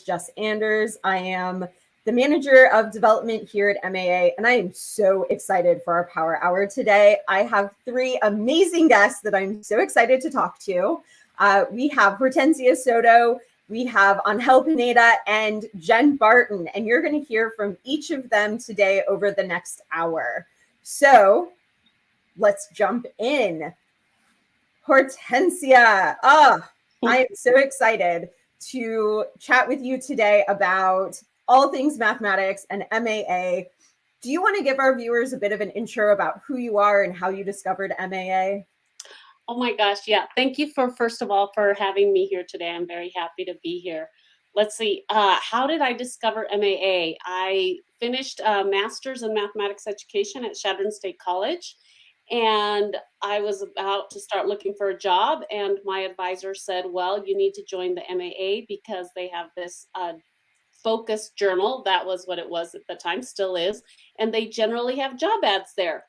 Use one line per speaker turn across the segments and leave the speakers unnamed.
Jess Anders. I am the manager of development here at MAA, and I am so excited for our Power Hour today. I have three amazing guests that I'm so excited to talk to. We have Hortensia Soto, we have Angel Pineda, and Jen Barton, and you're going to hear from each of them today over the next hour. So let's jump in. Hortensia, I am so excited to chat with you today about all things mathematics and MAA. Do you want to give our viewers a bit of an intro about who you are and how you discovered MAA?
Oh my gosh, yeah. Thank you first of all, for having me here today. I'm very happy to be here. Let's see, how did I discover MAA? I finished a master's in mathematics education at Chadron State College, and I was about to start looking for a job, and my advisor said, well, you need to join the MAA because they have this focus journal. That was what it was at the time, still is, and they generally have job ads there.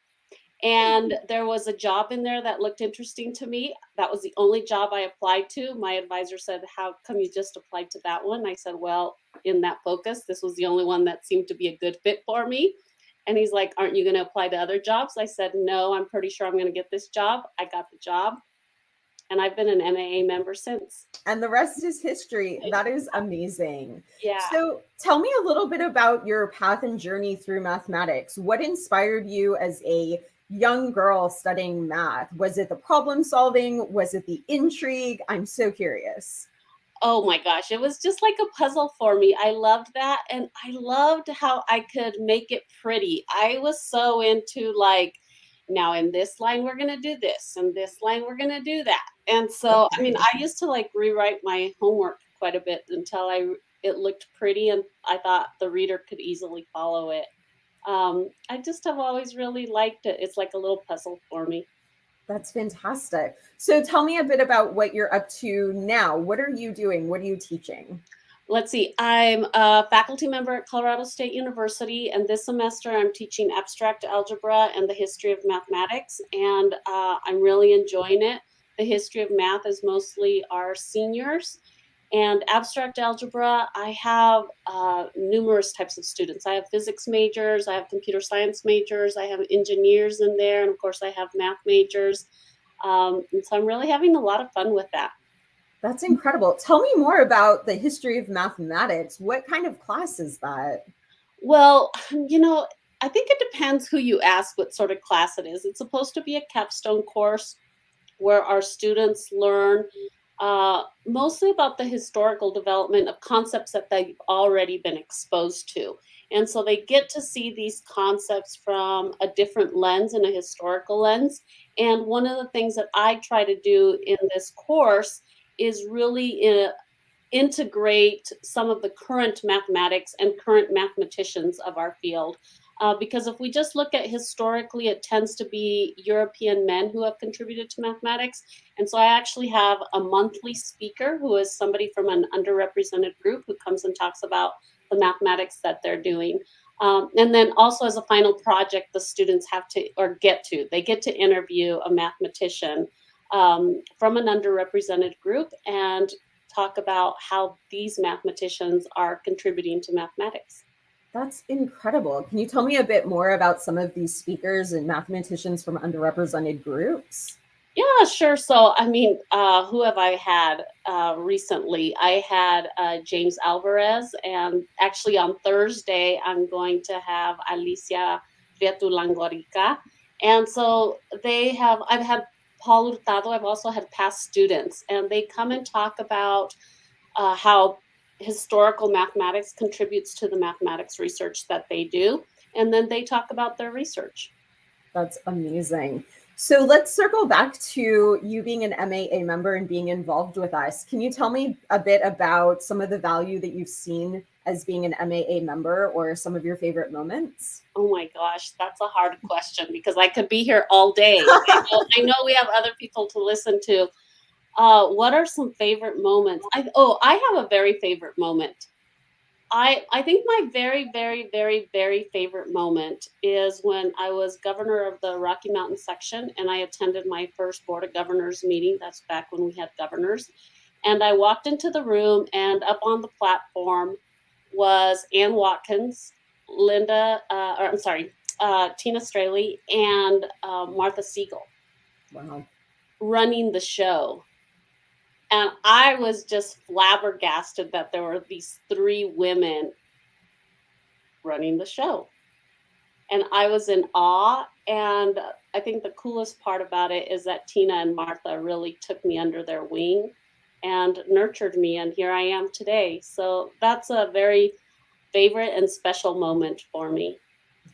And there was a job in there that looked interesting to me. That was the only job I applied to. My advisor said, how come you just applied to that one? I said, well, in that focus, this was the only one that seemed to be a good fit for me. And he's like, aren't you going to apply to other jobs? I said, no, I'm pretty sure I'm going to get this job. I got the job. And I've been an MAA member since.
And the rest is history. That is amazing.
Yeah.
So tell me a little bit about your path and journey through mathematics. What inspired you as a young girl studying math? Was it the problem solving? Was it the intrigue? I'm so curious.
Oh my gosh, it was just like a puzzle for me. I loved that. And I loved how I could make it pretty. I was so into like, now in this line, we're going to do this, and this line, we're going to do that. And so, I mean, I used to like rewrite my homework quite a bit until it looked pretty and I thought the reader could easily follow it. I just have always really liked it. It's like a little puzzle for me.
That's fantastic. So tell me a bit about what you're up to now. What are you doing? What are you teaching?
Let's see, I'm a faculty member at Colorado State University, and this semester I'm teaching abstract algebra and the history of mathematics, and I'm really enjoying it. The history of math is mostly our seniors, and abstract algebra, I have numerous types of students. I have physics majors, I have computer science majors, I have engineers in there, and of course I have math majors. And so I'm really having a lot of fun with that.
That's incredible. Tell me more about the history of mathematics. What kind of class is that?
Well, I think it depends who you ask what sort of class it is. It's supposed to be a capstone course where our students learn mostly about the historical development of concepts that they've already been exposed to. And so they get to see these concepts from a different lens, and a historical lens. And one of the things that I try to do in this course is really integrate some of the current mathematics and current mathematicians of our field. Because if we just look at historically, it tends to be European men who have contributed to mathematics. And so I actually have a monthly speaker who is somebody from an underrepresented group who comes and talks about the mathematics that they're doing. And then also as a final project, the students they get to interview a mathematician from an underrepresented group and talk about how these mathematicians are contributing to mathematics.
That's incredible. Can you tell me a bit more about some of these speakers and mathematicians from underrepresented groups?
Yeah, sure. So, I mean, who have I had recently? I had James Alvarez, and actually on Thursday, I'm going to have Alicia Prieto-Langorica. And so I've had Paul Hurtado, I've also had past students, and they come and talk about how historical mathematics contributes to the mathematics research that they do. And then they talk about their research.
That's amazing. So let's circle back to you being an MAA member and being involved with us. Can you tell me a bit about some of the value that you've seen as being an MAA member, or some of your favorite moments?
Oh my gosh, that's a hard question because I could be here all day. I know we have other people to listen to. What are some favorite moments? I have a very favorite moment. I think my very, very, very, very favorite moment is when I was governor of the Rocky Mountain section, and I attended my first Board of Governors meeting. That's back when we had governors. And I walked into the room, and up on the platform was Ann Watkins, Tina Straley, and Martha Siegel.
Wow.
Running the show. And I was just flabbergasted that there were these 3 women running the show. And I was in awe. And I think the coolest part about it is that Tina and Martha really took me under their wing and nurtured me. And here I am today. So that's a very favorite and special moment for me.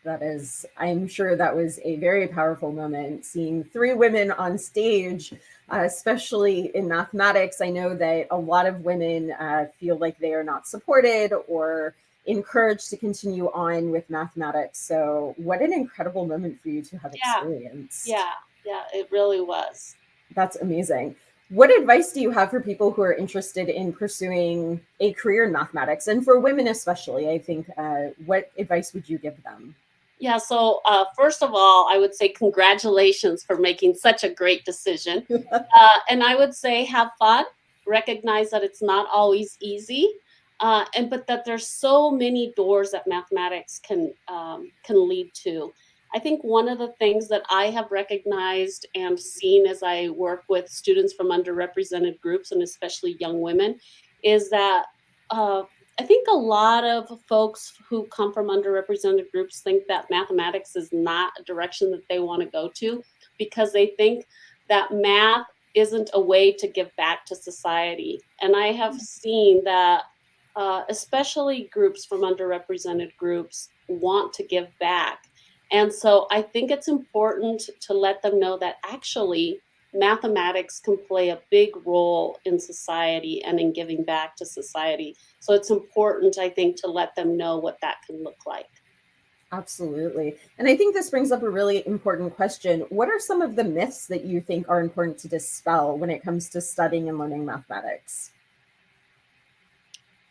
That is, I'm sure that was a very powerful moment, seeing 3 women on stage, especially in mathematics. I know that a lot of women feel like they are not supported or encouraged to continue on with mathematics. So what an incredible moment for you to have experienced.
Yeah, it really was.
That's amazing. What advice do you have for people who are interested in pursuing a career in mathematics, and for women especially? I think, what advice would you give them?
Yeah, so first of all, I would say congratulations for making such a great decision. And I would say have fun, recognize that it's not always easy, but that there's so many doors that mathematics can lead to. I think one of the things that I have recognized and seen as I work with students from underrepresented groups, and especially young women, is that I think a lot of folks who come from underrepresented groups think that mathematics is not a direction that they want to go to, because they think that math isn't a way to give back to society. And I have seen that especially groups from underrepresented groups want to give back. And so I think it's important to let them know that actually mathematics can play a big role in society and in giving back to society. So it's important, I think, to let them know what that can look like.
Absolutely. And I think this brings up a really important question. What are some of the myths that you think are important to dispel when it comes to studying and learning mathematics?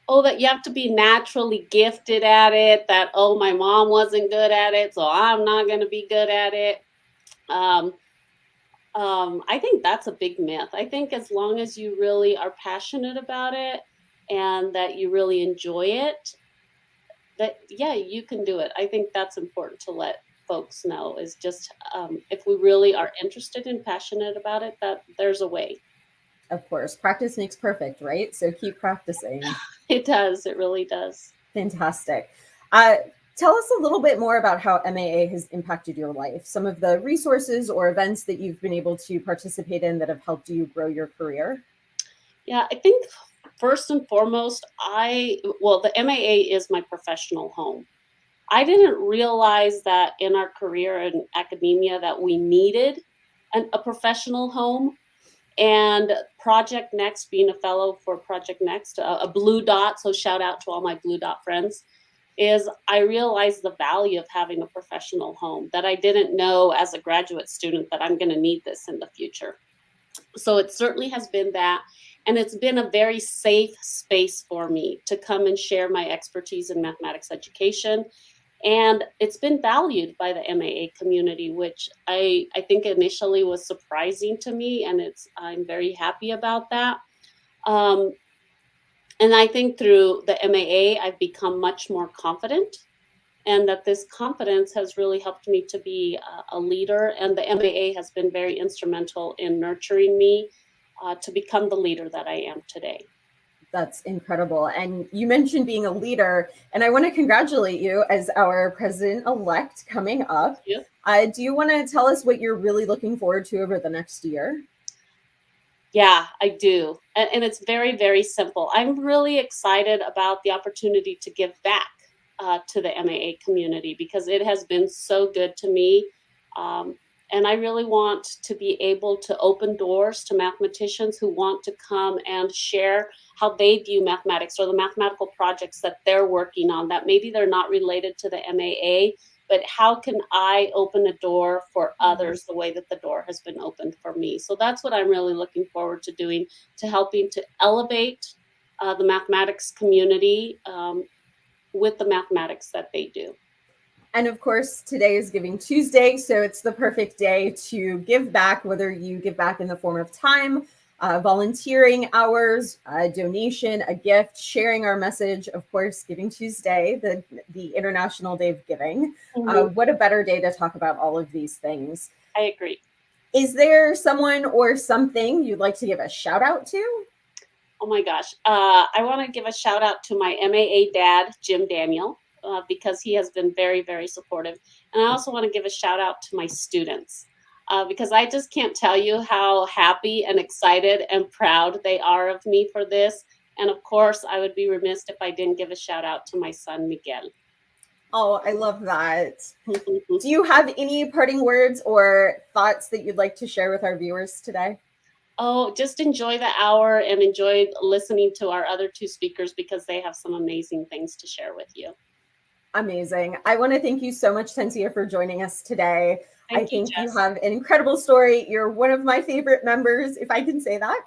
Oh, that you have to be naturally gifted at it, that, oh, my mom wasn't good at it, so I'm not going to be good at it. I think that's a big myth. I think as long as you really are passionate about it and that you really enjoy it, that, yeah, you can do it. I think that's important to let folks know, is just if we really are interested and passionate about it, that there's a way.
Of course, practice makes perfect, right? So keep practicing.
It does. It really does.
Fantastic. Tell us a little bit more about how MAA has impacted your life, some of the resources or events that you've been able to participate in that have helped you grow your career.
Yeah, I think first and foremost, the MAA is my professional home. I didn't realize that in our career in academia that we needed a professional home. And Project Next, being a fellow for Project Next, a blue dot, so shout out to all my blue dot friends, is I realized the value of having a professional home, that I didn't know as a graduate student that I'm going to need this in the future. So it certainly has been that. And it's been a very safe space for me to come and share my expertise in mathematics education. And it's been valued by the MAA community, which I think initially was surprising to me, and I'm very happy about that. And I think through the MAA, I've become much more confident, and that this confidence has really helped me to be a leader. And the MAA has been very instrumental in nurturing me to become the leader that I am today.
That's incredible. And you mentioned being a leader, and I want to congratulate you as our president-elect coming up.
Yep.
Do you want to tell us what you're really looking forward to over the next year?
Yeah, I do. And it's very, very simple. I'm really excited about the opportunity to give back to the MAA community, because it has been so good to me. And I really want to be able to open doors to mathematicians who want to come and share how they view mathematics, or the mathematical projects that they're working on, that maybe they're not related to the MAA, but how can I open a door for others the way that the door has been opened for me? So that's what I'm really looking forward to doing, to helping to elevate the mathematics community with the mathematics that they do.
And of course, today is Giving Tuesday, so it's the perfect day to give back, whether you give back in the form of time, volunteering hours, a donation, a gift, sharing our message, of course, Giving Tuesday, the International Day of Giving. What a better day to talk about all of these things.
I agree.
Is there someone or something you'd like to give a shout out to?
Oh my gosh. I want to give a shout out to my MAA dad, Jim Daniel, because he has been very, very supportive. And I also want to give a shout out to my students. Because I just can't tell you how happy and excited and proud they are of me for this. And of course, I would be remiss if I didn't give a shout out to my son, Miguel.
Oh, I love that. Do you have any parting words or thoughts that you'd like to share with our viewers today?
Oh, just enjoy the hour and enjoy listening to our other two speakers because they have some amazing things to share with you.
Amazing. I want to thank you so much, Tensia, for joining us today. I think you
Jess.
have an incredible story. You're one of my favorite members, if I can say that.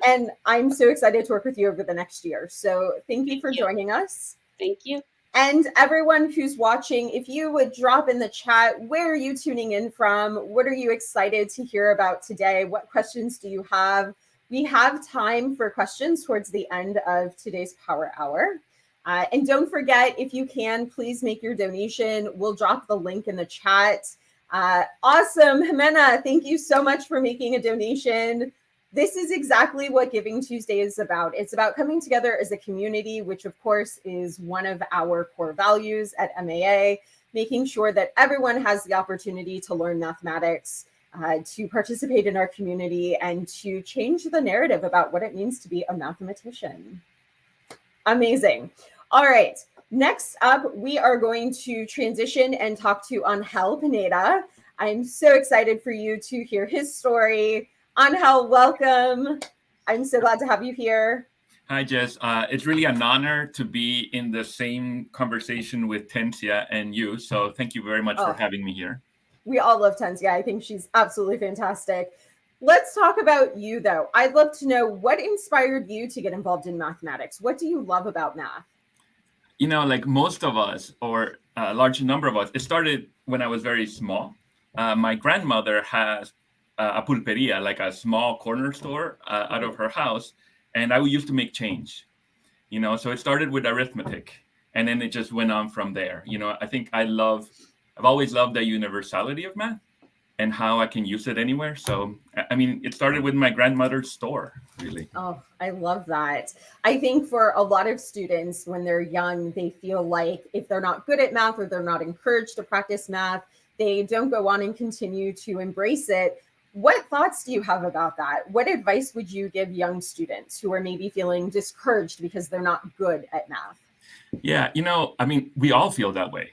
And I'm so excited to work with you over the next year. So thank you for joining us.
Thank you.
And everyone who's watching, if you would drop in the chat, where are you tuning in from? What are you excited to hear about today? What questions do you have? We have time for questions towards the end of today's Power Hour. And don't forget, if you can, please make your donation. We'll drop the link in the chat. Awesome. Jimena, thank you so much for making a donation. This is exactly what Giving Tuesday is about. It's about coming together as a community, which of course is one of our core values at MAA, making sure that everyone has the opportunity to learn mathematics, to participate in our community, and to change the narrative about what it means to be a mathematician. Amazing. All right. Next up, we are going to transition and talk to Angel Pineda. I'm so excited for you to hear his story. Angel, welcome. I'm so glad to have you here.
Hi, Jess. It's really an honor to be in the same conversation with Tensia and you. So thank you very much for having me here.
We all love Tensia. I think she's absolutely fantastic. Let's talk about you, though. I'd love to know what inspired you to get involved in mathematics. What do you love about math?
You know, like most of us, or a large number of us, it started when I was very small. My grandmother has a pulperia, like a small corner store out of her house. And I used to make change, you know, so it started with arithmetic and then it just went on from there. You know, I think I've always loved the universality of math and how I can use it anywhere. So, I mean, it started with my grandmother's store, really.
Oh, I love that. I think for a lot of students, when they're young, they feel like if they're not good at math or they're not encouraged to practice math, they don't go on and continue to embrace it. What thoughts do you have about that? What advice would you give young students who are maybe feeling discouraged because they're not good at math?
Yeah, you know, I mean, we all feel that way.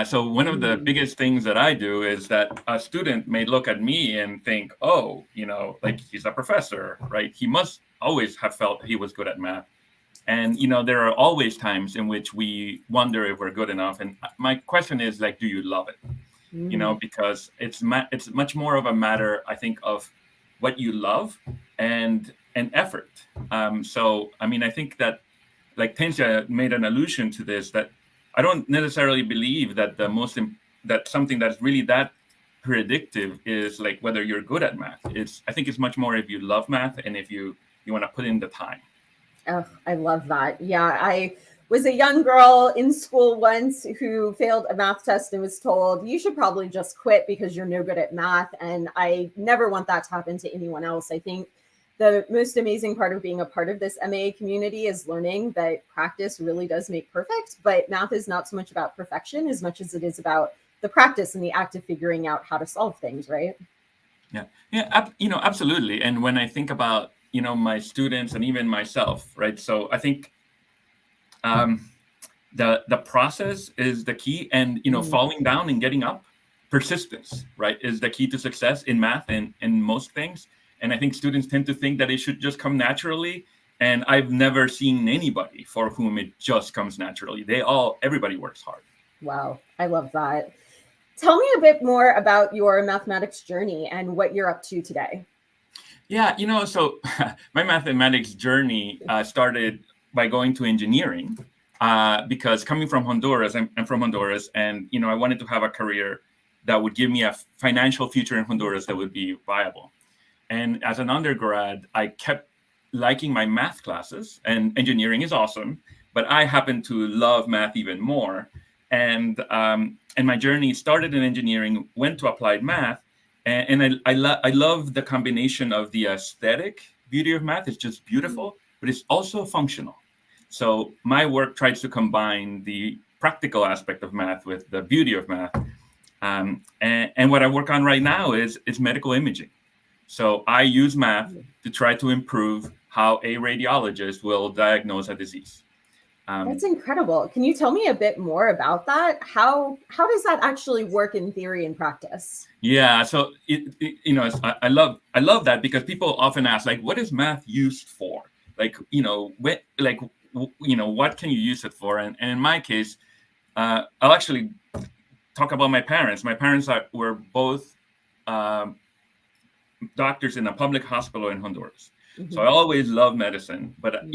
So one of the biggest things that I do is that a student may look at me and think, oh, you know, like he's a professor, right? He must always have felt he was good at math. And, you know, there are always times in which we wonder if we're good enough. And my question is, like, do you love it? You know, because it's much more of a matter, I think, of what you love and effort. So, I mean, I think that, like Tensia made an allusion to this, that I don't necessarily believe that that something that's really that predictive is like whether you're good at math. I think it's much more if you love math and if you want to put in the time.
Oh, I love that. Yeah, I was a young girl in school once who failed a math test and was told, you should probably just quit because you're no good at math. And I never want that to happen to anyone else. I think the most amazing part of being a part of this MAA community is learning that practice really does make perfect, but math is not so much about perfection as much as it is about the practice and the act of figuring out how to solve things, right?
Yeah, you know, absolutely. And when I think about, you know, my students and even myself, right? So I think the process is the key, and, you know, falling down and getting up, persistence, right, is the key to success in math and in most things. And I think students tend to think that it should just come naturally. And I've never seen anybody for whom it just comes naturally. Everybody works hard.
Wow, I love that. Tell me a bit more about your mathematics journey and what you're up to today.
Yeah, you know, so my mathematics journey started by going to engineering because coming from Honduras, I'm from Honduras, and, you know, I wanted to have a career that would give me a financial future in Honduras that would be viable. And as an undergrad, I kept liking my math classes, and engineering is awesome, but I happen to love math even more. And my journey started in engineering, went to applied math, and I love the combination of the aesthetic beauty of math. It's just beautiful, but it's also functional. So my work tries to combine the practical aspect of math with the beauty of math. And what I work on right now is medical imaging. So I use math to try to improve how a radiologist will diagnose a disease.
That's incredible. Can you tell me a bit more about that? How does that actually work in theory and practice?
Yeah, so I love that, because people often ask, like, what is math used for? Like, what can you use it for? And in my case, I'll actually talk about my parents. My parents were both doctors in a public hospital in Honduras. Mm-hmm. So I always loved medicine, but I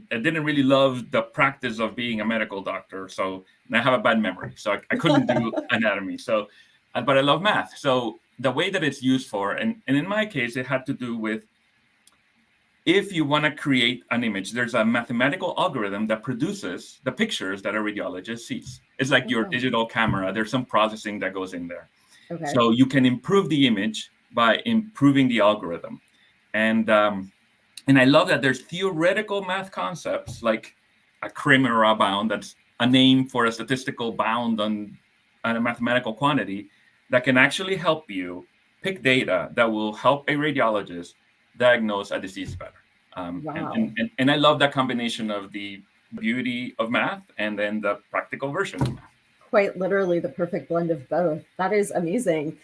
didn't really love the practice of being a medical doctor. So I have a bad memory, so I couldn't do anatomy. So, but I love math. So the way that it's used for, and in my case, it had to do with, if you want to create an image, there's a mathematical algorithm that produces the pictures that a radiologist sees. It's like your digital camera. There's some processing that goes in there. Okay. So you can improve the image by improving the algorithm. And I love that there's theoretical math concepts like a Kramer bound, that's a name for a statistical bound on a mathematical quantity, that can actually help you pick data that will help a radiologist diagnose a disease better. Wow. And I love that combination of the beauty of math and then the practical version of math.
Quite literally the perfect blend of both. That is amazing.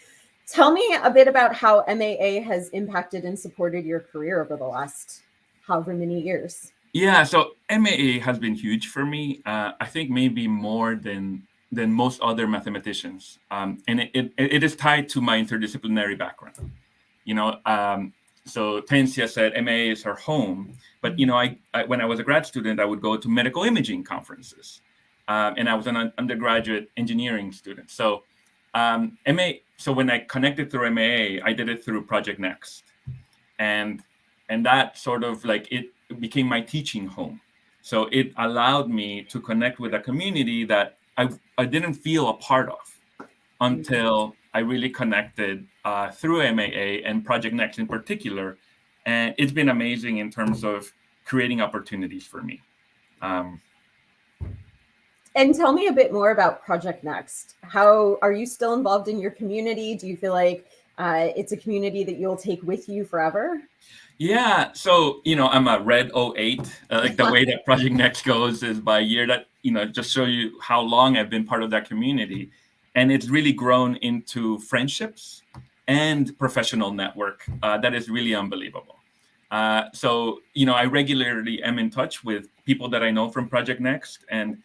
Tell me a bit about how MAA has impacted and supported your career over the last however many years.
Yeah, so MAA has been huge for me. I think maybe more than most other mathematicians. And it is tied to my interdisciplinary background. So Tencia said MAA is her home. But, I when I was a grad student, I would go to medical imaging conferences. And I was an undergraduate engineering student. So So when I connected through MAA, I did it through Project Next. And that sort of it became my teaching home. So it allowed me to connect with a community that I didn't feel a part of until I really connected through MAA and Project Next in particular. And it's been amazing in terms of creating opportunities for me.
And tell me a bit more about Project Next. How are you still involved in your community? Do you feel like it's a community that you'll take with you forever?
Yeah, so I'm a red 08. The way that Project Next goes is by year. That just show you how long I've been part of that community, and it's really grown into friendships and professional network that is really unbelievable. So I regularly am in touch with people that I know from Project Next, and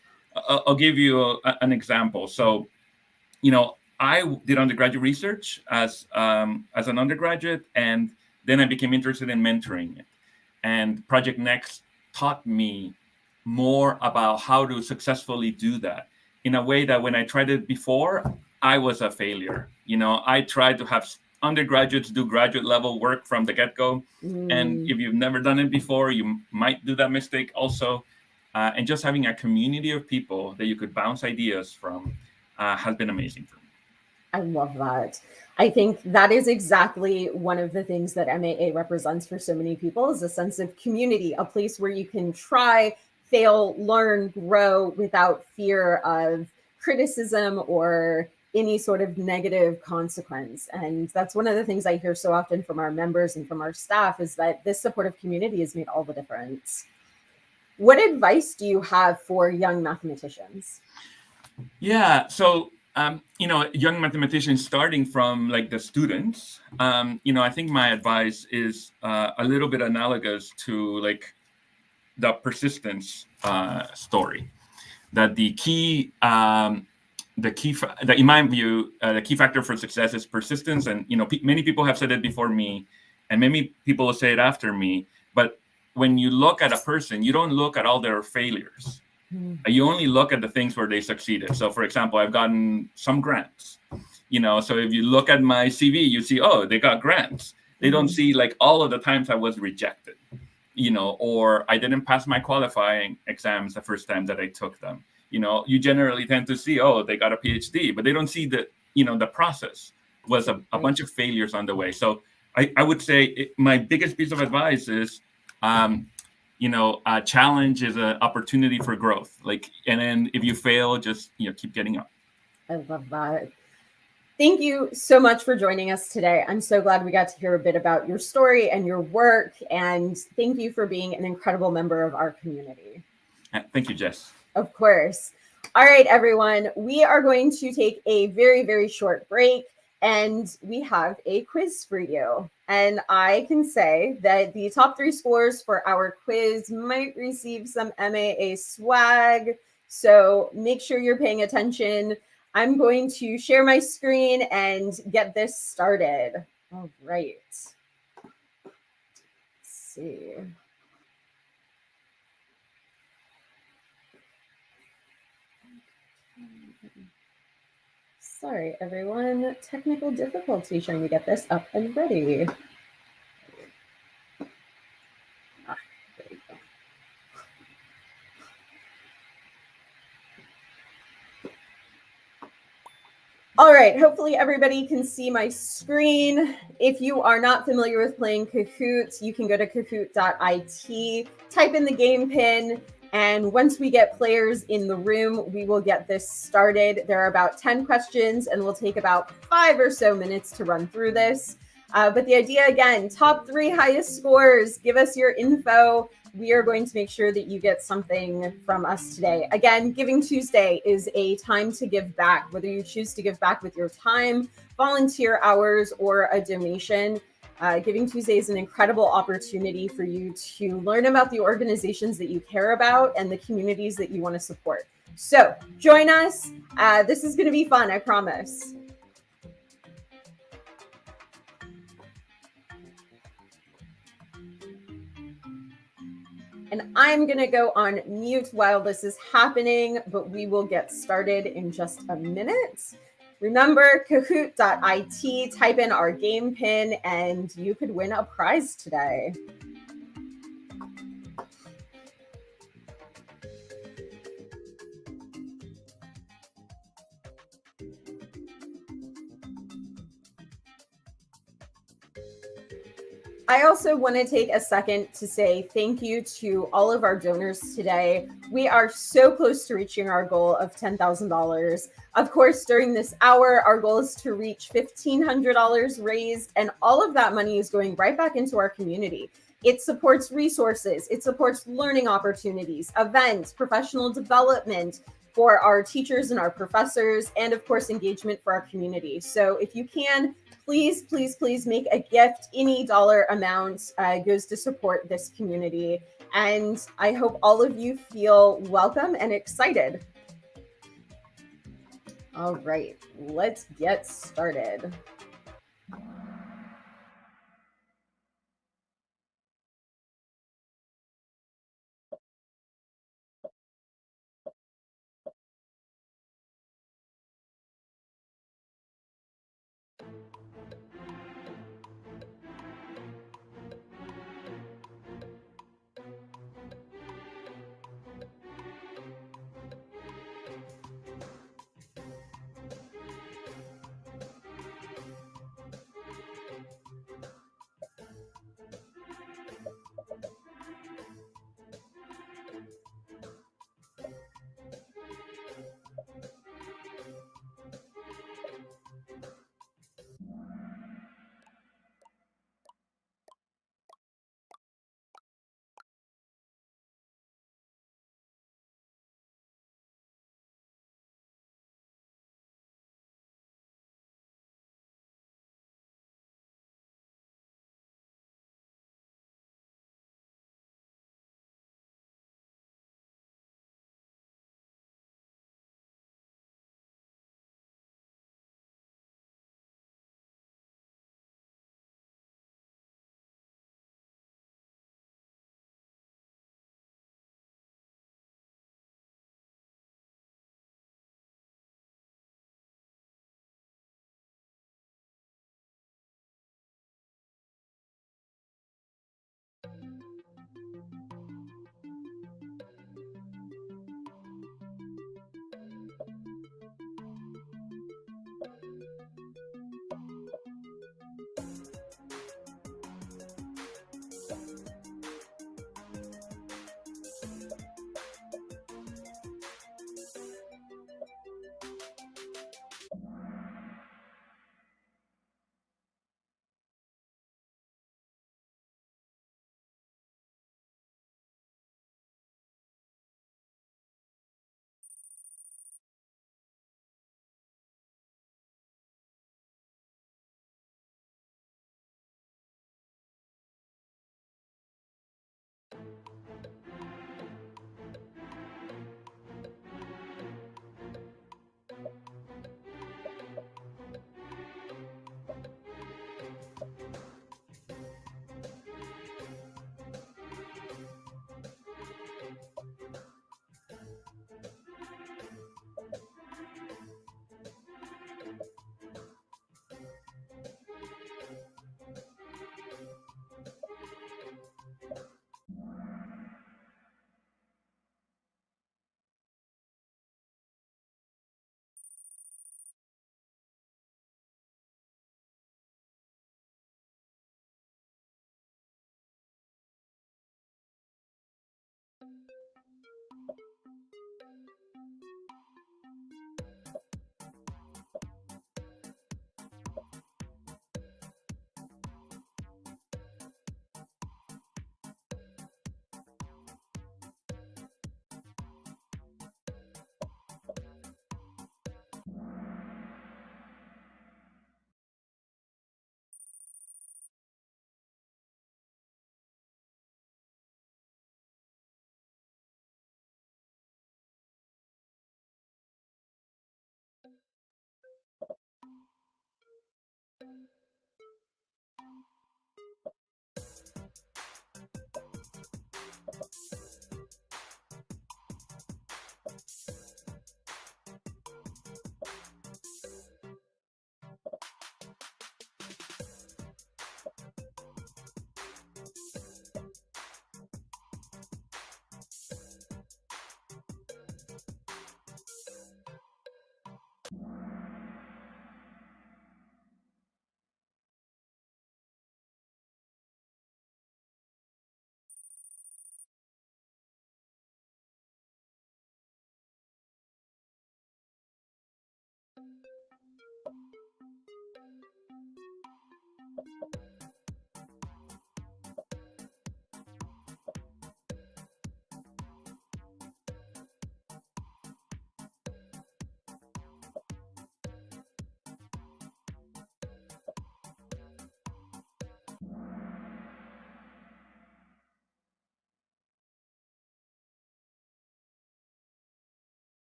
I'll give you an example. So, I did undergraduate research as an undergraduate, and then I became interested in mentoring it. And Project Next taught me more about how to successfully do that in a way that when I tried it before, I was a failure. I tried to have undergraduates do graduate level work from the get-go. And if you've never done it before, you might do that mistake also. And just having a community of people that you could bounce ideas from has been amazing for me.
I love that. I think that is exactly one of the things that MAA represents for so many people, is a sense of community, a place where you can try, fail, learn, grow without fear of criticism or any sort of negative consequence. And that's one of the things I hear so often from our members and from our staff, is that this supportive community has made all the difference. What advice do you have for young mathematicians?
Yeah, so young mathematicians, starting from the students, I think my advice is a little bit analogous to the persistence story. That in my view, the key factor for success is persistence. And many people have said it before me, and many people will say it after me. But when you look at a person, you don't look at all their failures. You only look at the things where they succeeded. So, for example, I've gotten some grants, So if you look at my CV, you see, oh, they got grants. They don't see like all of the times I was rejected, or I didn't pass my qualifying exams the first time that I took them. You generally tend to see, oh, they got a PhD, but they don't see the process was a bunch of failures on the way. So I would say my biggest piece of advice is, a challenge is an opportunity for growth. And then if you fail, just keep getting up.
I love that. Thank you so much for joining us today. I'm so glad we got to hear a bit about your story and your work. And thank you for being an incredible member of our community.
Thank you, Jess.
Of course. All right, everyone. We are going to take a very, very short break, and we have a quiz for you. And I can say that the top 3 scores for our quiz might receive some MAA swag. So make sure you're paying attention. I'm going to share my screen and get this started. All right. Let's see. Sorry, everyone. Technical difficulty trying to get this up and ready. There we go. All right, hopefully everybody can see my screen. If you are not familiar with playing Kahoot, you can go to kahoot.it, type in the game pin, and once we get players in the room, we will get this started. There are about 10 questions, and we'll take about 5 or so minutes to run through this. But the idea, again, top 3 highest scores, give us your info. We are going to make sure that you get something from us today. Again, Giving Tuesday is a time to give back, whether you choose to give back with your time, volunteer hours, or a donation. Giving Tuesday is an incredible opportunity for you to learn about the organizations that you care about and the communities that you want to support. So join us. This is going to be fun, I promise. And I'm going to go on mute while this is happening, but we will get started in just a minute. Remember, kahoot.it, type in our game pin, and you could win a prize today. I also want to take a second to say thank you to all of our donors today. We are so close to reaching our goal of $10,000. Of course, during this hour, our goal is to reach $1,500 raised, and all of that money is going right back into our community. It supports resources, it supports learning opportunities, events, professional development for our teachers and our professors, and of course, engagement for our community. So if you can, please, please, please make a gift. Any dollar amount goes to support this community. And I hope all of you feel welcome and excited. All right, let's get started.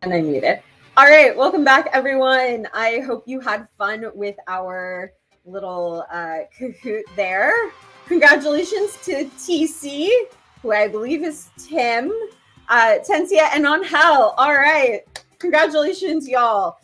And I mute it. All right, welcome back, everyone. I hope you had fun with our little Kahoot there. Congratulations to TC, who I believe is Tim, Tensia, and Angel. All right, congratulations, y'all.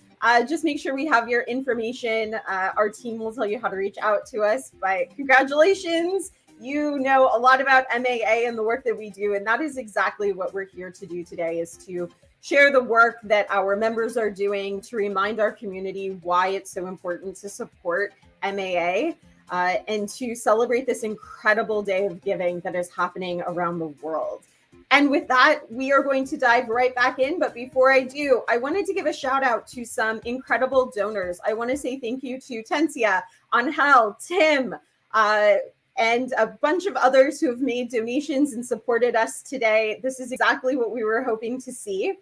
Just make sure we have your information. Our team will tell you how to reach out to us, but congratulations. You know a lot about MAA and the work that we do, and that is exactly what we're here to do today, is to share the work that our members are doing, to remind our community why it's so important to support MAA, and to celebrate this incredible day of giving that is happening around the world. And with that, we are going to dive right back in. But before I do, I wanted to give a shout out to some incredible donors. I want to say thank you to Tensia, Angel, Tim, and a bunch of others who have made donations and supported us today. This is exactly what we were hoping to see.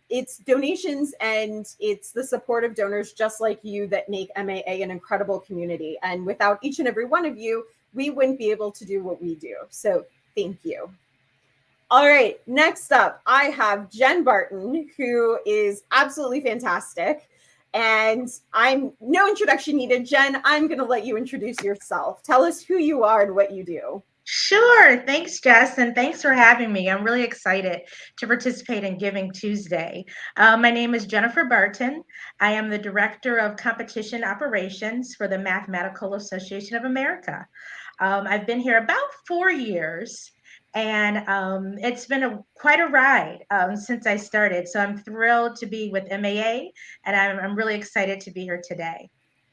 It's donations and it's the support of donors just like you that make MAA an incredible community. And without each and every one of you, we wouldn't be able to do what we do. So thank you. All right, next up, I have Jen Barton, who is absolutely fantastic. And I'm no introduction needed. Jen, I'm going to let you introduce yourself. Tell us who you are and what you do.
Sure. Thanks, Jess, and thanks for having me. I'm really excited to participate in Giving Tuesday. My name is Jennifer Barton. I am the Director of Competition Operations for the Mathematical Association of America. I've been here about 4 years, and it's been quite a ride since I started. So I'm thrilled to be with MAA, and I'm really excited to be here today.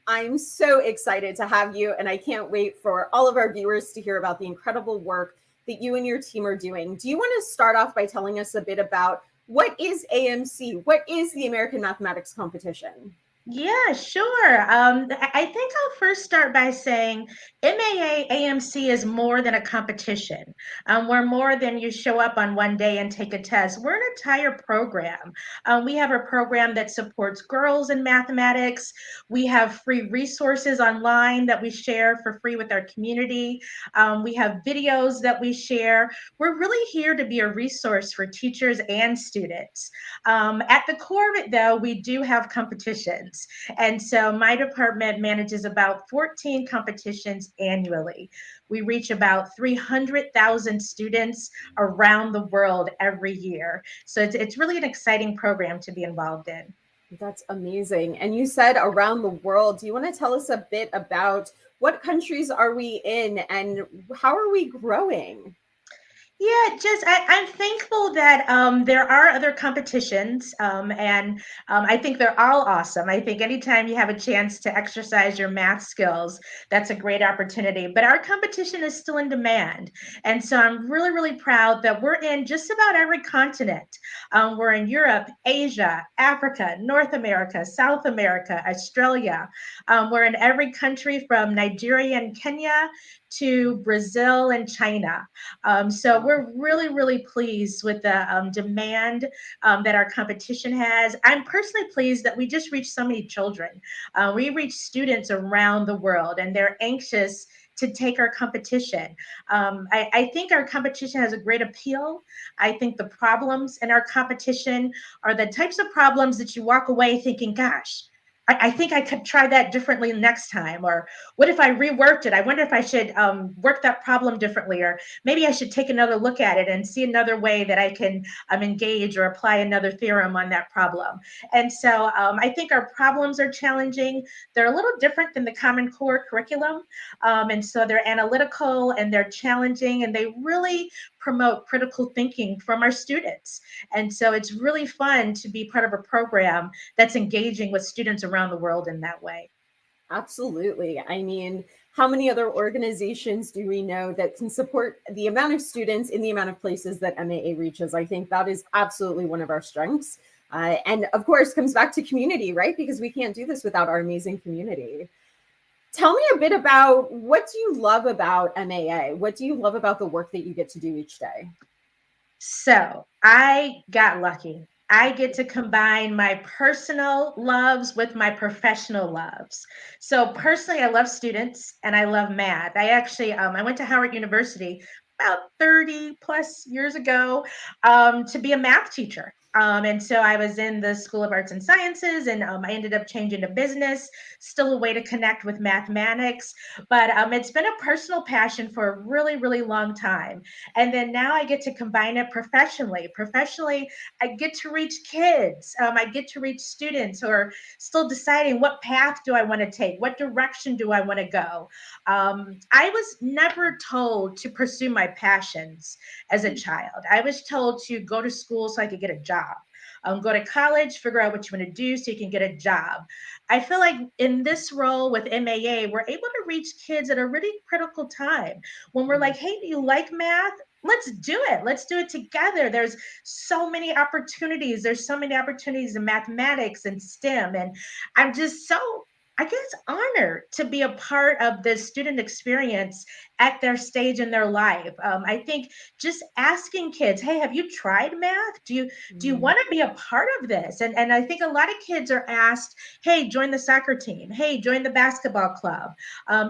I'm so excited to have you, and I can't wait for all of our viewers to hear about the incredible work that you and your team are doing. Do you want to start off by telling us a bit about what is AMC? What is the American Mathematics Competition?
Yeah, sure. I think I'll first start by saying MAA AMC is more than a competition. We're more than you show up on one day and take a test. We're an entire program. We have a program that supports girls in mathematics. We have free resources online that we share for free with our community. We have videos that we share. We're really here to be a resource for teachers and students. At the core of it, though, we do have competitions. And so my department manages about 14 competitions annually. We reach about 300,000 students around the world every year. So it's really an exciting program to be involved in.
That's amazing. And you said around the world. Do you want to tell us a bit about what countries are we in and how are we growing?
Yeah, just I'm thankful that there are other competitions, and I think they're all awesome. I think anytime you have a chance to exercise your math skills, that's a great opportunity. But our competition is still in demand, and so I'm really, really proud that we're in just about every continent. We're in Europe, Asia, Africa, North America, South America, Australia. We're in every country from Nigeria and Kenya to Brazil and China. So we're really, really pleased with the demand that our competition has. I'm personally pleased that we just reached so many children. We reach students around the world, and they're anxious to take our competition. I think our competition has a great appeal. I think the problems in our competition are the types of problems that you walk away thinking, gosh, I think I could try that differently next time. Or what if I reworked it? I wonder if I should work that problem differently, or maybe I should take another look at it and see another way that I can engage or apply another theorem on that problem. And so I think our problems are challenging. They're a little different than the Common Core curriculum. And so they're analytical and they're challenging, and they really promote critical thinking from our students. And so it's really fun to be part of a program that's engaging with students around the world in that way.
Absolutely. I mean, how many other organizations do we know that can support the amount of students in the amount of places that MAA reaches? I think that is absolutely one of our strengths. And of course, comes back to community, right? Because we can't do this without our amazing community. Tell me a bit about, what do you love about MAA? What do you love about the work that you get to do each day?
So I got lucky. I get to combine my personal loves with my professional loves. So personally, I love students and I love math. I actually, I went to Howard University about 30 plus years ago to be a math teacher. And so I was in the School of Arts and Sciences, and I ended up changing to business, still a way to connect with mathematics. But it's been a personal passion for a really, really long time. And then now I get to combine it professionally. Professionally, I get to reach kids. I get to reach students who are still deciding what path do I want to take? What direction do I want to go? I was never told to pursue my passions as a child. I was told to go to school so I could get a job. Go to college, figure out what you want to do so you can get a job. I feel like in this role with MAA, we're able to reach kids at a really critical time when we're like, hey, do you like math? Let's do it. Let's do it together. There's so many opportunities. There's so many opportunities in mathematics and STEM. And I'm just so, I guess, honored to be a part of the student experience at their stage in their life. I think just asking kids, hey, have you tried math? Do you want to be a part of this? And I think a lot of kids are asked, hey, join the soccer team. Hey, join the basketball club.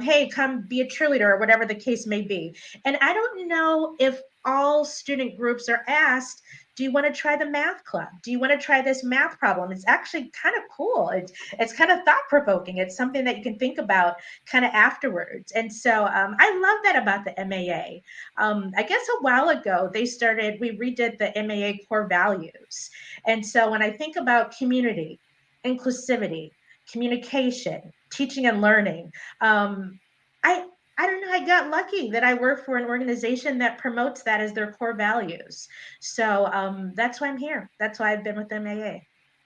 Hey, come be a cheerleader, or whatever the case may be. And I don't know if all student groups are asked, do you want to try the math club? Do you want to try this math problem? It's actually kind of cool. It's kind of thought provoking. It's something that you can think about kind of afterwards. And so I love that about the MAA. I guess a while ago, we redid the MAA core values. And so when I think about community, inclusivity, communication, teaching and learning, I don't know, I got lucky that I work for an organization that promotes that as their core values. So that's why I'm here. That's why I've been with MAA.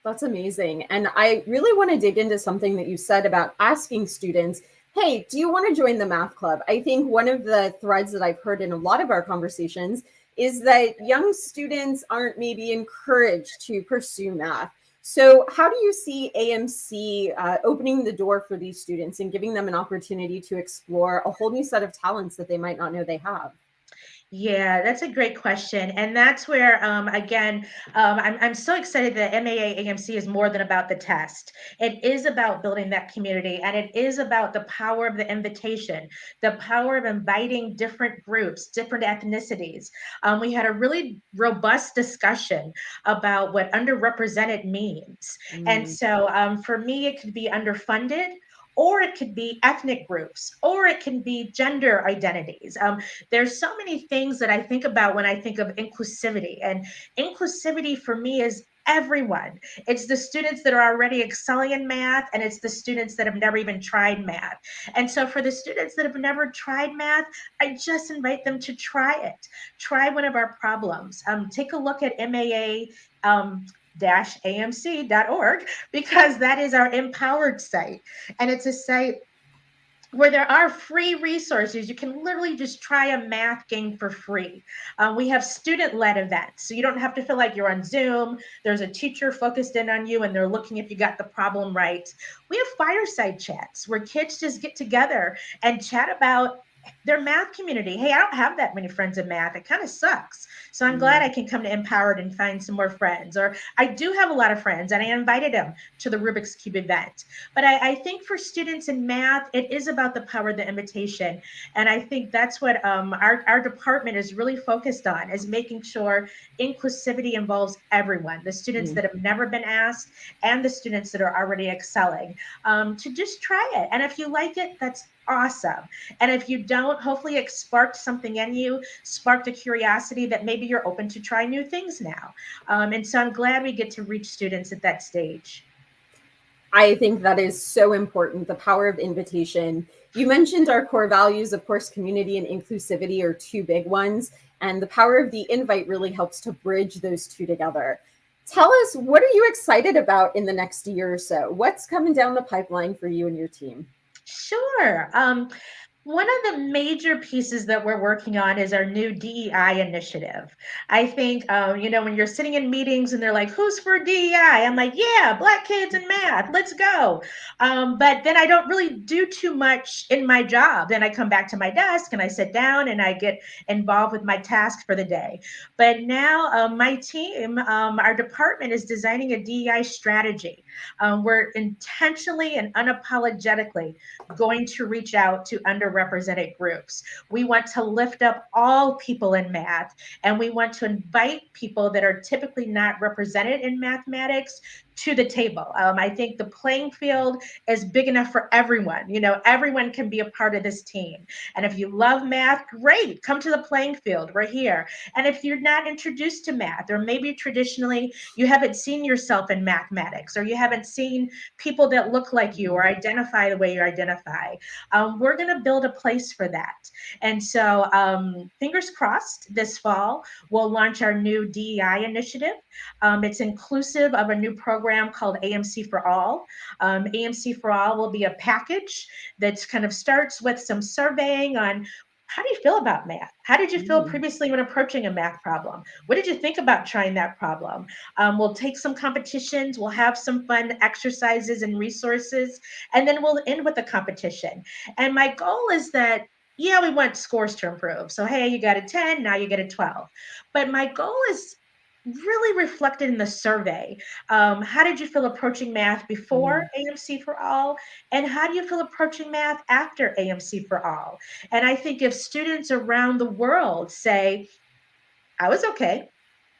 That's amazing. And I really want to dig into something that you said about asking students, hey, do you want to join the math club? I think one of the threads that I've heard in a lot of our conversations is that young students aren't maybe encouraged to pursue math. So how do you see AMC opening the door for these students and giving them an opportunity to explore a whole new set of talents that they might not know they have?
Yeah, that's a great question. And that's where, again, I'm so excited that MAA AMC is more than about the test. It is about building that community, and it is about the power of the invitation, the power of inviting different groups, different ethnicities. We had a really robust discussion about what underrepresented means. And so for me, it could be underfunded, or it could be ethnic groups, or it can be gender identities. There's so many things that I think about when I think of inclusivity. And inclusivity for me is everyone. It's the students that are already excelling in math, and it's the students that have never even tried math. And so for the students that have never tried math, I just invite them to try it. Try one of our problems. Take a look at MAA amc.org, because that is our empowered site. And it's a site where there are free resources. You can literally just try a math game for free. We have student-led events, so you don't have to feel like you're on Zoom. There's a teacher focused in on you, and they're looking if you got the problem right. We have fireside chats where kids just get together and chat about their math community. Hey, I don't have that many friends in math. It kind of sucks. So I'm glad I can come to Empowered and find some more friends. Or I do have a lot of friends, and I invited them to the Rubik's Cube event. But I think for students in math, it is about the power of the invitation. And I think that's what our department is really focused on, is making sure inclusivity involves everyone, the students that have never been asked and the students that are already excelling, to just try it. And if you like it, that's awesome. And if you don't, hopefully it sparked something in you, sparked a curiosity that maybe you're open to try new things now. And so I'm glad we get to reach students at that stage.
I think that is so important, the power of invitation. You mentioned our core values. Of course, community and inclusivity are two big ones. And the power of the invite really helps to bridge those two together. Tell us, what are you excited about in the next year or so? What's coming down the pipeline for you and your team?
Sure. One of the major pieces that we're working on is our new DEI initiative. I think, when you're sitting in meetings and they're like, who's for DEI? I'm like, yeah, Black kids in math, let's go. But then I don't really do too much in my job. Then I come back to my desk and I sit down and I get involved with my task for the day. But now my team, our department is designing a DEI strategy. We're intentionally and unapologetically going to reach out to underrepresented underrepresented groups. We want to lift up all people in math, and we want to invite people that are typically not represented in mathematics to the table. I think the playing field is big enough for everyone. You know, everyone can be a part of this team. And if you love math, great, come to the playing field. We're here. And if you're not introduced to math, or maybe traditionally you haven't seen yourself in mathematics, or you haven't seen people that look like you or identify the way you identify, we're going to build a place for that. And so fingers crossed, this fall, we'll launch our new DEI initiative. It's inclusive of a new program called AMC for All. AMC for All will be a package that kind of starts with some surveying on how do you feel about math? How did you feel previously when approaching a math problem? What did you think about trying that problem? We'll take some competitions, we'll have some fun exercises and resources, and then we'll end with a competition. And my goal is that, yeah, we want scores to improve. So, hey, you got a 10, now you get a 12. But my goal is really reflected in the survey. How did you feel approaching math before AMC for All? And how do you feel approaching math after AMC for All? And I think if students around the world say, I was okay,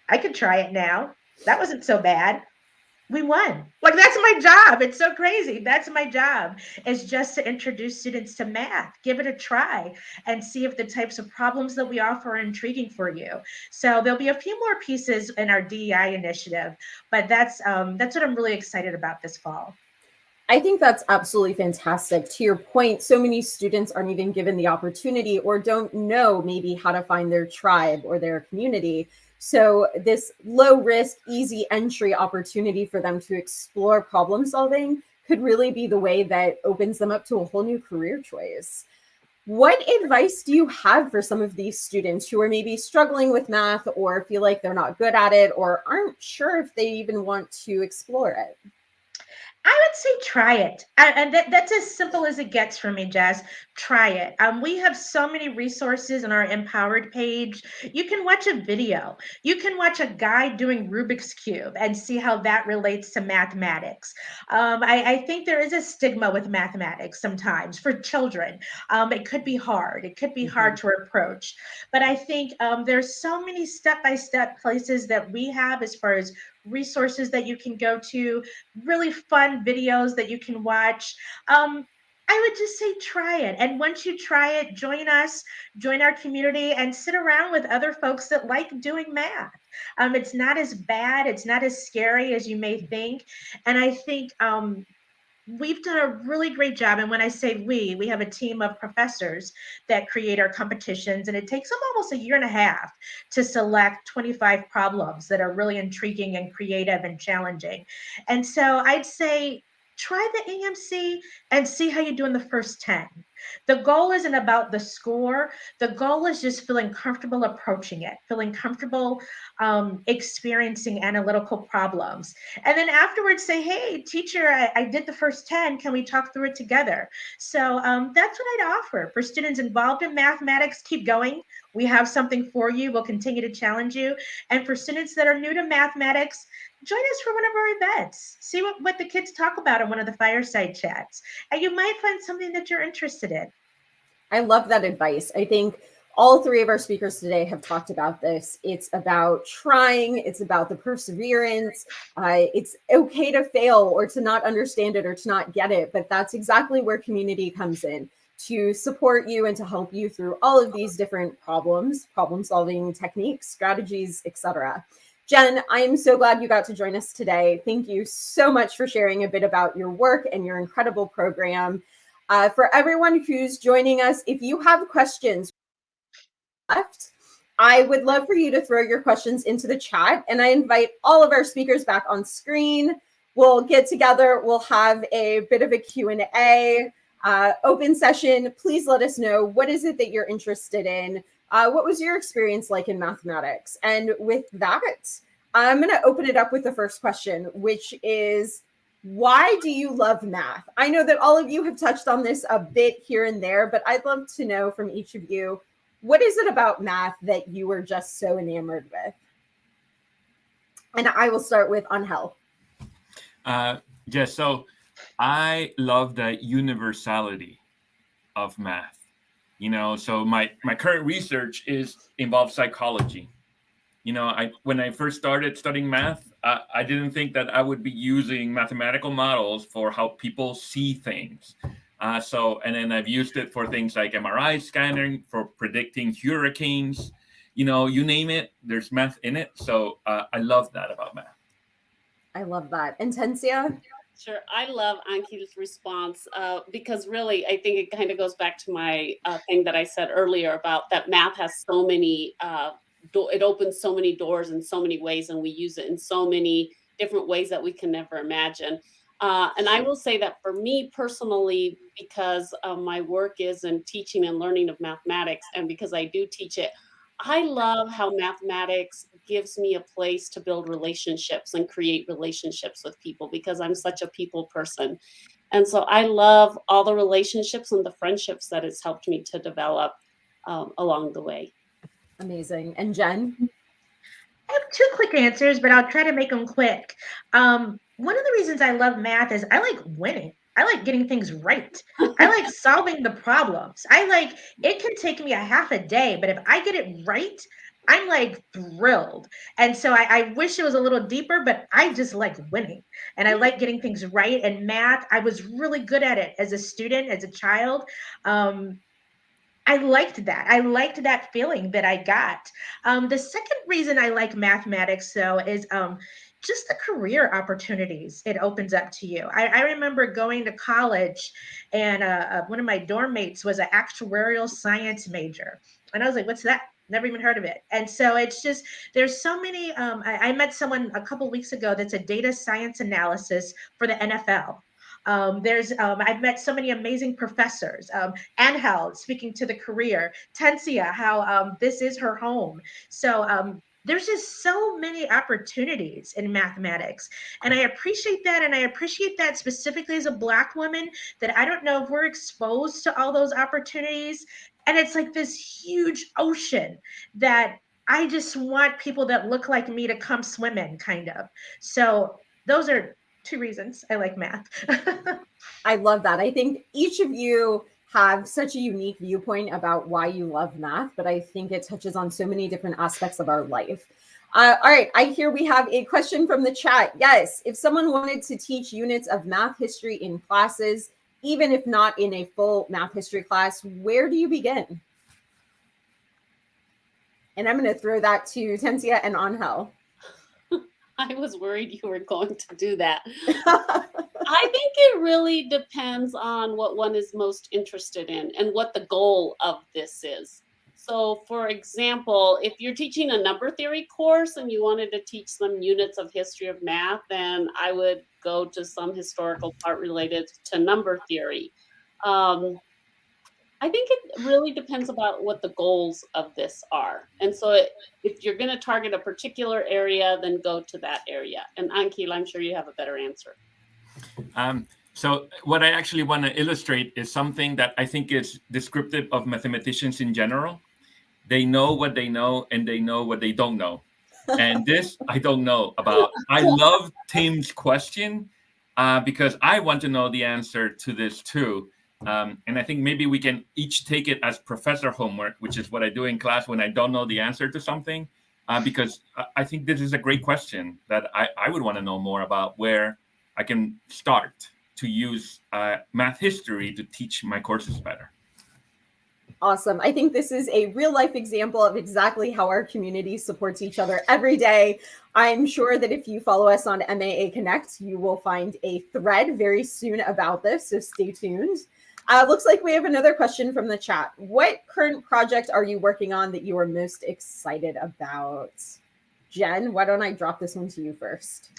I could try it now, that wasn't so bad, we won. Like, that's my job. It's so crazy. That's my job, is just to introduce students to math, give it a try, and see if the types of problems that we offer are intriguing for you. So there'll be a few more pieces in our DEI initiative, but that's what I'm really excited about this fall.
I think that's absolutely fantastic. To your point, so many students aren't even given the opportunity or don't know maybe how to find their tribe or their community. So this low risk, easy entry opportunity for them to explore problem solving could really be the way that opens them up to a whole new career choice. What advice do you have for some of these students who are maybe struggling with math or feel like they're not good at it or aren't sure if they even want to explore it?
I would say try it. And that's as simple as it gets for me, Jess. Try it. We have so many resources on our Empowered page. You can watch a video. You can watch a guy doing Rubik's Cube and see how that relates to mathematics. I think there is a stigma with mathematics sometimes for children. It could be hard. It could be hard to approach. But I think there's so many step-by-step places that we have as far as resources that you can go to, really fun videos that you can watch. I would just say try it. And once you try it, join us, join our community, and sit around with other folks that like doing math. It's not as bad, it's not as scary as you may think. And I think we've done a really great job. And when I say we have a team of professors that create our competitions, and it takes them almost a year and a half to select 25 problems that are really intriguing and creative and challenging. And so I'd say try the AMC and see how you do in the first 10. The goal isn't about the score. The goal is just feeling comfortable approaching it, feeling comfortable experiencing analytical problems. And then afterwards say, hey, teacher, I did the first 10. Can we talk through it together? So that's what I'd offer for students involved in mathematics. Keep going. We have something for you. We'll continue to challenge you. And for students that are new to mathematics, join us for one of our events. See what the kids talk about in one of the fireside chats. And you might find something that you're interested in.
I love that advice. I think all three of our speakers today have talked about this. It's about trying. It's about the perseverance. It's okay to fail or to not understand it or to not get it. But that's exactly where community comes in, to support you and to help you through all of these different problems, problem-solving techniques, strategies, etc. Jen, I am so glad you got to join us today. Thank you so much for sharing a bit about your work and your incredible program. For everyone who's joining us, if you have questions left, I would love for you to throw your questions into the chat, and I invite all of our speakers back on screen. We'll get together. We'll have a bit of a Q&A open session. Please let us know, what is it that you're interested in? What was your experience like in mathematics? And with that, I'm going to open it up with the first question, which is, why do you love math? I know that all of you have touched on this a bit here and there, but I'd love to know from each of you, what is it about math that you were just so enamored with? And I will start with Angel.
Yes, so I love the universality of math. So my current research involves psychology. When I first started studying math, I didn't think that I would be using mathematical models for how people see things. And then I've used it for things like MRI scanning, for predicting hurricanes. You name it, there's math in it. So I love that about math.
I love that. Intencia?
Sure. I love Anki's response because really, I think it kind of goes back to my thing that I said earlier about that math has so many, it opens so many doors in so many ways, and we use it in so many different ways that we can never imagine. And I will say that for me personally, because my work is in teaching and learning of mathematics, and because I do teach it, I love how mathematics gives me a place to build relationships and create relationships with people because I'm such a people person. And so I love all the relationships and the friendships that it's helped me to develop along the way.
Amazing. And Jen?
I have two quick answers, but I'll try to make them quick. One of the reasons I love math is I like winning. I like getting things right. I like solving the problems. It can take me a half a day, but if I get it right, I'm like thrilled. And so I wish it was a little deeper, but I just like winning and I like getting things right. And math, I was really good at it as a student, as a child. I liked that. I liked that feeling that I got. The second reason I like mathematics, though, is just the career opportunities it opens up to you. I remember going to college, and one of my dorm mates was an actuarial science major. And I was like, what's that? Never even heard of it. And so it's just, there's so many. I met someone a couple weeks ago that's a data science analysis for the NFL. I've met so many amazing professors. Angel, speaking to the career, Tencia, how this is her home. So there's just so many opportunities in mathematics. And I appreciate that. And I appreciate that specifically as a Black woman, that I don't know if we're exposed to all those opportunities. And it's like this huge ocean that I just want people that look like me to come swim in, kind of. So those are two reasons I like math.
I love that. I think each of you have such a unique viewpoint about why you love math, but I think it touches on so many different aspects of our life. All right, I hear we have a question from the chat. Yes, if someone wanted to teach units of math history in classes, even if not in a full math history class, where do you begin? And I'm going to throw that to Tencia and Angel.
I was worried you were going to do that. I think it really depends on what one is most interested in and what the goal of this is. So, for example, if you're teaching a number theory course and you wanted to teach some units of history of math, then I would go to some historical part related to number theory. I think it really depends about what the goals of this are. And so if you're going to target a particular area, then go to that area. And Ankil, I'm sure you have a better answer.
So what I actually want to illustrate is something that I think is descriptive of mathematicians in general. They know what they know, and they know what they don't know. And this I don't know about. I love Tim's question because I want to know the answer to this too. And I think maybe we can each take it as professor homework, which is what I do in class when I don't know the answer to something, because I think this is a great question that I would want to know more about, where I can start to use math history to teach my courses better.
Awesome. I think this is a real life example of exactly how our community supports each other every day. I'm sure that if you follow us on MAA Connect, you will find a thread very soon about this, so stay tuned. Looks like we have another question from the chat. What current project are you working on that you are most excited about? Jen, why don't I drop this one to you first?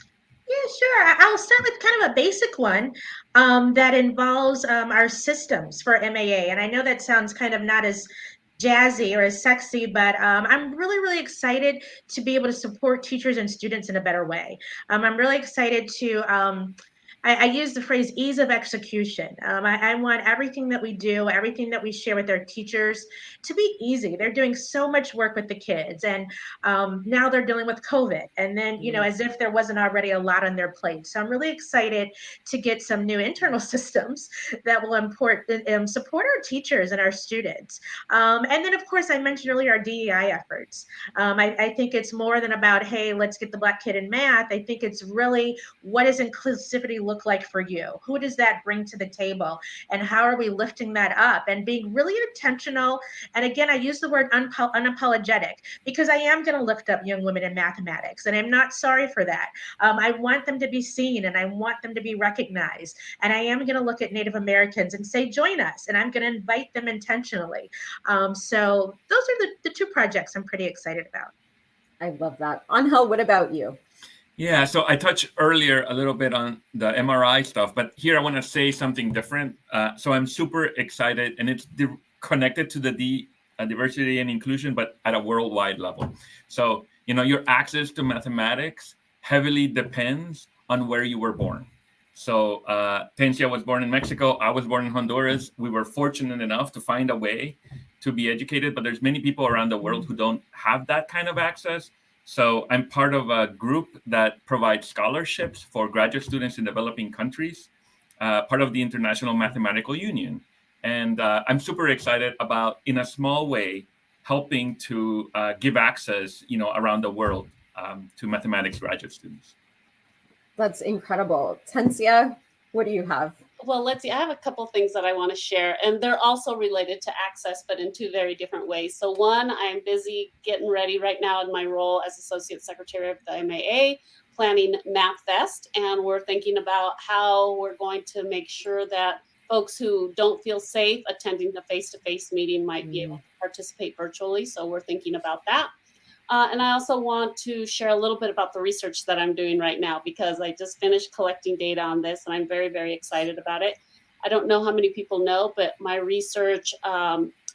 Yeah, sure. I'll start with kind of a basic one that involves our systems for MAA. And I know that sounds kind of not as jazzy or as sexy, but I'm really, really excited to be able to support teachers and students in a better way. I'm really excited to I use the phrase ease of execution. I want everything that we do, everything that we share with our teachers to be easy. They're doing so much work with the kids, and now they're dealing with COVID. And then, as if there wasn't already a lot on their plate. So I'm really excited to get some new internal systems that will support our teachers and our students. And then, of course, I mentioned earlier our DEI efforts. I think it's more than about, hey, let's get the Black kid in math. I think it's really, what does inclusivity look like for you? Who does that bring to the table? And how are we lifting that up and being really intentional? And again, I use the word unapologetic because I am going to lift up young women in mathematics. And I'm not sorry for that. I want them to be seen and I want them to be recognized. And I am going to look at Native Americans and say, join us. And I'm going to invite them intentionally. So those are the two projects I'm pretty excited about.
I love that. Angel, what about you?
Yeah, so I touched earlier a little bit on the MRI stuff, but here I want to say something different. So I'm super excited, and it's connected to the diversity and inclusion, but at a worldwide level. So, your access to mathematics heavily depends on where you were born. So Tencia was born in Mexico. I was born in Honduras. We were fortunate enough to find a way to be educated, but there's many people around the world who don't have that kind of access. So I'm part of a group that provides scholarships for graduate students in developing countries, part of the International Mathematical Union. And I'm super excited about, in a small way, helping to give access, around the world to mathematics graduate students.
That's incredible. Tencia, what do you have?
Well, let's see. I have a couple things that I want to share, and they're also related to access, but in two very different ways. So one, I'm busy getting ready right now in my role as Associate Secretary of the MAA, planning Math Fest, and we're thinking about how we're going to make sure that folks who don't feel safe attending the face-to-face meeting might be able to participate virtually. So we're thinking about that. And I also want to share a little bit about the research that I'm doing right now, because I just finished collecting data on this and I'm very, very excited about it. I don't know how many people know, but my research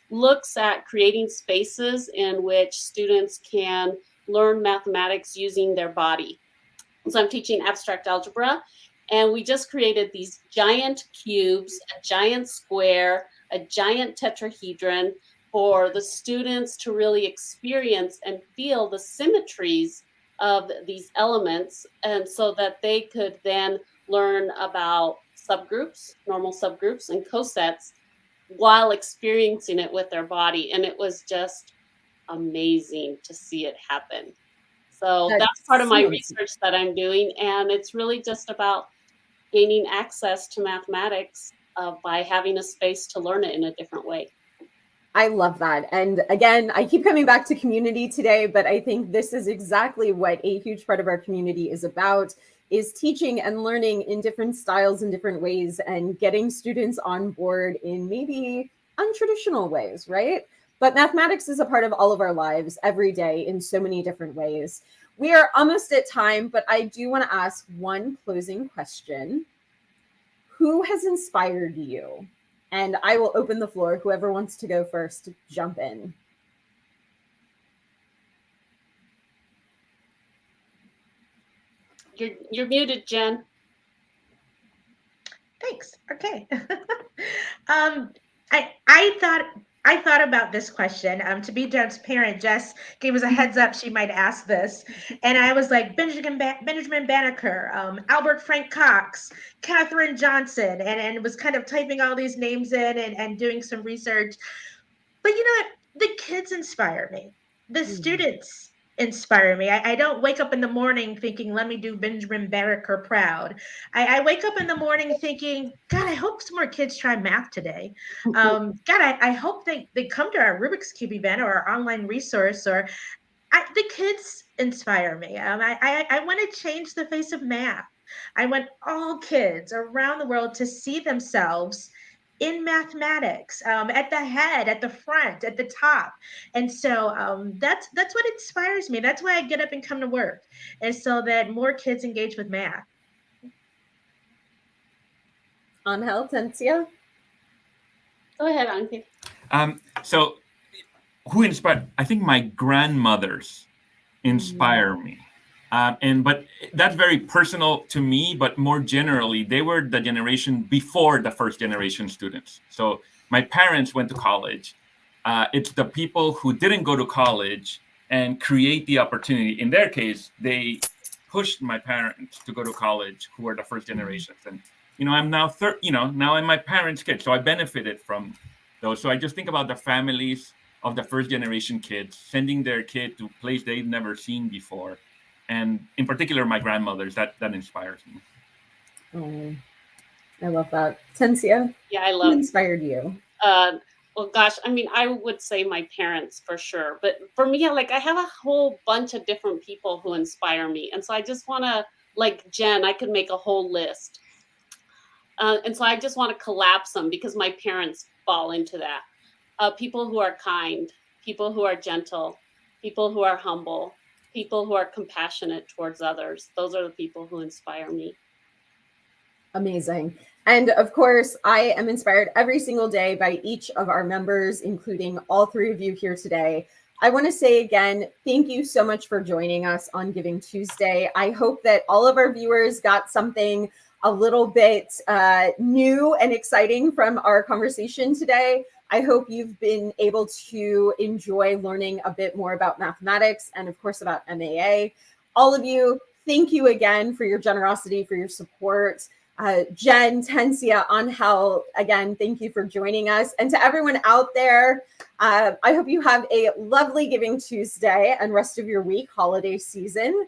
looks at creating spaces in which students can learn mathematics using their body. So I'm teaching abstract algebra, and we just created these giant cubes, a giant square, a giant tetrahedron, for the students to really experience and feel the symmetries of these elements, and so that they could then learn about subgroups, normal subgroups, and cosets while experiencing it with their body. And it was just amazing to see it happen. So that's part of my research that I'm doing, and it's really just about gaining access to mathematics by having a space to learn it in a different way.
I love that. And again, I keep coming back to community today, but I think this is exactly what a huge part of our community is about, is teaching and learning in different styles and different ways and getting students on board in maybe untraditional ways, right? But mathematics is a part of all of our lives every day in so many different ways. We are almost at time, but I do want to ask one closing question. Who has inspired you? And I will open the floor. Whoever wants to go first, jump in.
You're muted, Jen.
Thanks. Okay. I thought about this question. To be transparent, Jess gave us a heads up she might ask this, and I was like Benjamin Banneker, Albert Frank Cox, Katherine Johnson, and was kind of typing all these names in and doing some research. But you know what? The kids inspire me. The students inspire me. I don't wake up in the morning thinking, let me do Benjamin Banneker proud. I wake up in the morning thinking, God, I hope some more kids try math today. God, I hope they come to our Rubik's Cube event or our online resource. The kids inspire me. I want to change the face of math. I want all kids around the world to see themselves in mathematics, at the head, at the front, at the top. And so that's what inspires me. That's why I get up and come to work, and so that more kids engage with math.
Angel, Tencia?
Go ahead, Auntie.
So who inspired? I think my grandmothers inspire me. But that's very personal to me, but more generally, they were the generation before the first generation students. So my parents went to college. It's the people who didn't go to college and create the opportunity. In their case, they pushed my parents to go to college, who were the first generations. And, I'm now, now I'm my parents' kid. So I benefited from those. So I just think about the families of the first generation kids, sending their kid to a place they've never seen before. And in particular, my grandmothers, that inspires me.
I love that. Tensia,
Yeah, I
who
love
inspired you?
Well, gosh, I mean, I would say my parents for sure. But for me, I have a whole bunch of different people who inspire me. And so I just want to, like Jen, I could make a whole list. And so I just want to collapse them because my parents fall into that. People who are kind, people who are gentle, people who are humble, people who are compassionate towards others. Those are the people who inspire me.
Amazing. And of course, I am inspired every single day by each of our members, including all three of you here today. I want to say again, thank you so much for joining us on Giving Tuesday. I hope that all of our viewers got something a little bit new and exciting from our conversation today. I hope you've been able to enjoy learning a bit more about mathematics and of course about MAA. All of you, thank you again for your generosity, for your support. Jen, Tensia, Angel, again, thank you for joining us. And to everyone out there, I hope you have a lovely Giving Tuesday and rest of your week, holiday season.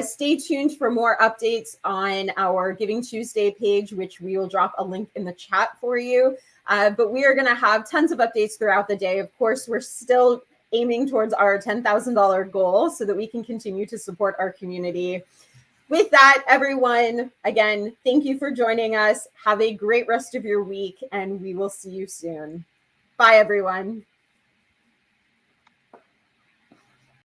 Stay tuned for more updates on our Giving Tuesday page, which we will drop a link in the chat for you. But we are going to have tons of updates throughout the day. Of course, we're still aiming towards our $10,000 goal so that we can continue to support our community. With that, everyone, again, thank you for joining us. Have a great rest of your week, and we will see you soon. Bye, everyone.